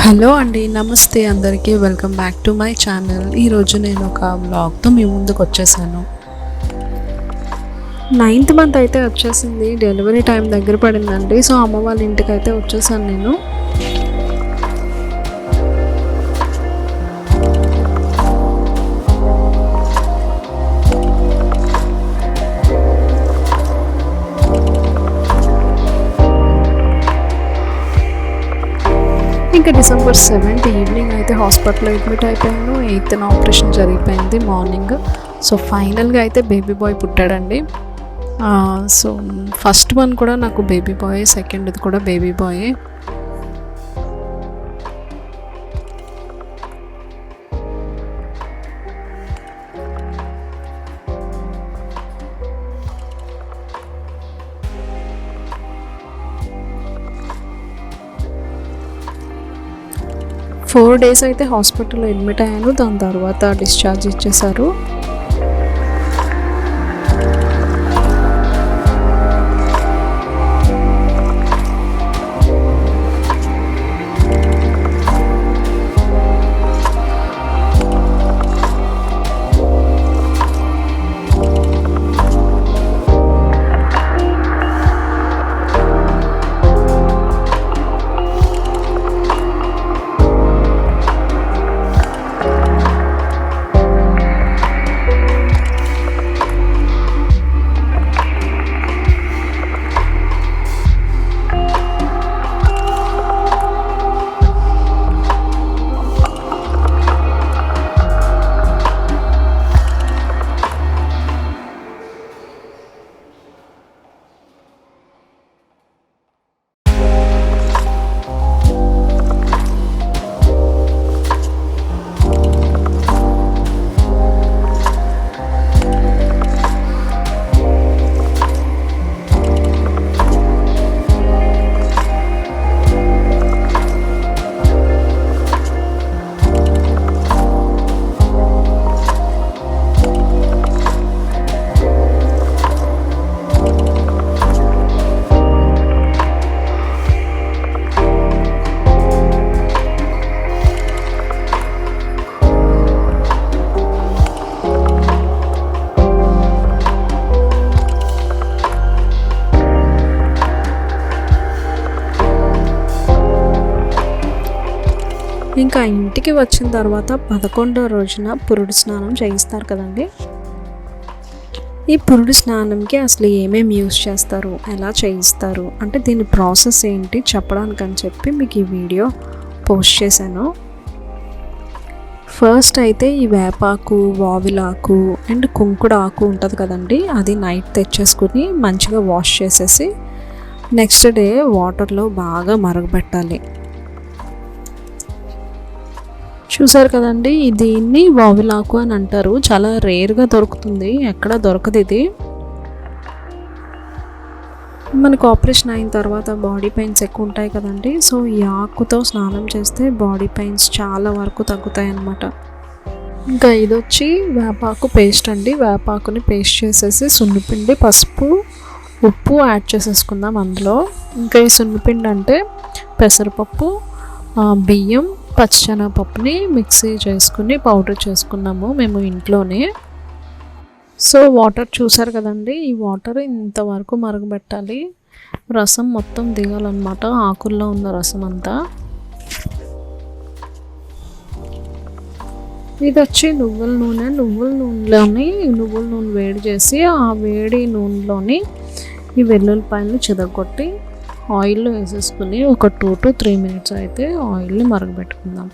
Hello అండి, నమస్తే అందరికీ. Welcome back to my channel. ఈరోజు నేను ఒక వ్లాగ్తో మీ ముందుకు వచ్చేసాను. 9th మంత్ అయితే వచ్చేసింది. డెలివరీ టైం దగ్గర పడిందండి. సో అమ్మ వాళ్ళ ఇంటికి అయితే వచ్చేసాను నేను. ఇంకా December 7th ఈవినింగ్ అయితే హాస్పిటల్లో అడ్మిట్ అయిపోయాను. 8th ఆపరేషన్ జరిగిపోయింది మార్నింగ్. సో ఫైనల్గా అయితే బేబీ బాయ్ పుట్టాడండి. సో ఫస్ట్ వన్ కూడా నాకు బేబీ బాయ్, సెకండ్ది కూడా బేబీ బాయ్. ఫోర్ డేస్ అయితే హాస్పిటల్లో అడ్మిట్ అయ్యాను. దాని తర్వాత డిశ్చార్జ్ ఇచ్చేశారు. ఇంకా ఇంటికి వచ్చిన తర్వాత 11వ రోజున పురుడు స్నానం చేయిస్తారు కదండి. ఈ పురుడు స్నానంకి అసలు ఏమేమి యూజ్ చేస్తారు, ఎలా చేయిస్తారు అంటే దీని ప్రాసెస్ ఏంటి చెప్పడానికి అని చెప్పి మీకు ఈ వీడియో పోస్ట్ చేశాను. ఫస్ట్ అయితే ఈ వేపాకు, వావిలాకు అండ్ కుంకుడు ఆకు ఉంటుంది కదండి, అది నైట్ తెచ్చేసుకుని మంచిగా వాష్ చేసేసి నెక్స్ట్ డే వాటర్లో బాగా మరగబెట్టాలి. చూసారు కదండి, దీన్ని వావిలాకు అని అంటారు. చాలా రేర్గా దొరుకుతుంది, ఎక్కడ దొరకదు ఇది. మనకు ఆపరేషన్ అయిన తర్వాత బాడీ పెయిన్స్ ఎక్కువ ఉంటాయి కదండి. సో ఈ ఆకుతో స్నానం చేస్తే బాడీ పెయిన్స్ చాలా వరకు తగ్గుతాయి అన్నమాట. ఇంకా ఇది వచ్చి వేపాకు పేస్ట్ అండి. వేపాకుని పేస్ట్ చేసేసి సున్నిపిండి, పసుపు, ఉప్పు యాడ్ చేసేసుకుందాం అందులో. ఇంకా ఈ సున్నిపిండి అంటే పెసరపప్పు, బియ్యం, పచ్చిశనగపప్పుని మిక్సీ చేసుకుని పౌడర్ చేసుకున్నాము మేము ఇంట్లోనే. సో వాటర్ చూసారు కదండి, ఈ వాటర్ ఇంతవరకు మరగబెట్టాలి. రసం మొత్తం దిగాలన్నమాట, ఆకుల్లో ఉన్న రసం అంతా. ఇది వచ్చి నువ్వుల నూనె. నువ్వుల నూనె వేడి చేసి ఆ వేడి నూనెలోని ఈ వెల్లుల్లిపాయలను చితగొట్టి ఆయిల్లో వేసేసుకుని ఒక 2 to 3 minutes అయితే ఆయిల్ని మరగబెట్టుకుందాం.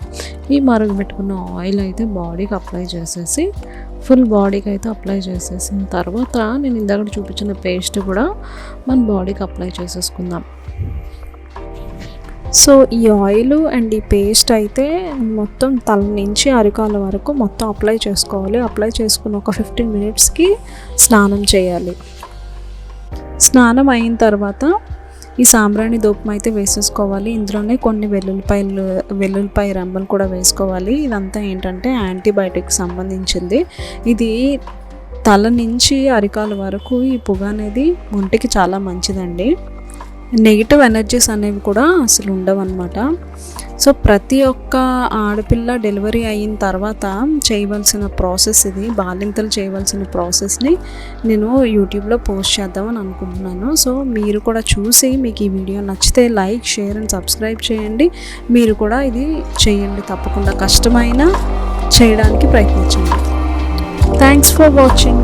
ఈ మరగబెట్టుకున్న ఆయిల్ అయితే బాడీకి అప్లై చేసేసి ఫుల్ బాడీకి అయితే అప్లై చేసేసిన తర్వాత నేను ఇందాక చూపించిన పేస్ట్ కూడా మన బాడీకి అప్లై చేసేసుకుందాం. సో ఈ ఆయిల్ అండ్ ఈ పేస్ట్ అయితే మొత్తం తల నుంచి అరికాల వరకు మొత్తం అప్లై చేసుకోవాలి. అప్లై చేసుకుని ఒక 15 minutesకి స్నానం చేయాలి. స్నానం అయిన తర్వాత ఈ సాంబ్రాణి ధూపం అయితే వేసేసుకోవాలి. ఇందులోనే కొన్ని వెల్లుల్లిపాయ రెమ్మలు కూడా వేసుకోవాలి. ఇదంతా ఏంటంటే యాంటీబయాటిక్ సంబంధించింది. ఇది తల నుంచి అరికాల వరకు ఈ పొగ అనేది ఒంటికి చాలా మంచిదండి. నెగిటివ్ ఎనర్జీస్ అనేవి కూడా అసలు ఉండవన్నమాట. సో ప్రతి ఒక్క ఆడపిల్ల డెలివరీ అయిన తర్వాత చేయవలసిన ప్రాసెస్ ఇది, బాలింతలు చేయవలసిన ప్రాసెస్ని నేను యూట్యూబ్లో పోస్ట్ చేద్దామని అనుకుంటున్నాను. సో మీరు కూడా చూసి మీకు ఈ వీడియో నచ్చితే లైక్, షేర్ అండ్ సబ్స్క్రైబ్ చేయండి. మీరు కూడా ఇది చేయండి, తప్పకుండా కష్టమైనా చేయడానికి ప్రయత్నించండి. Thanks for watching.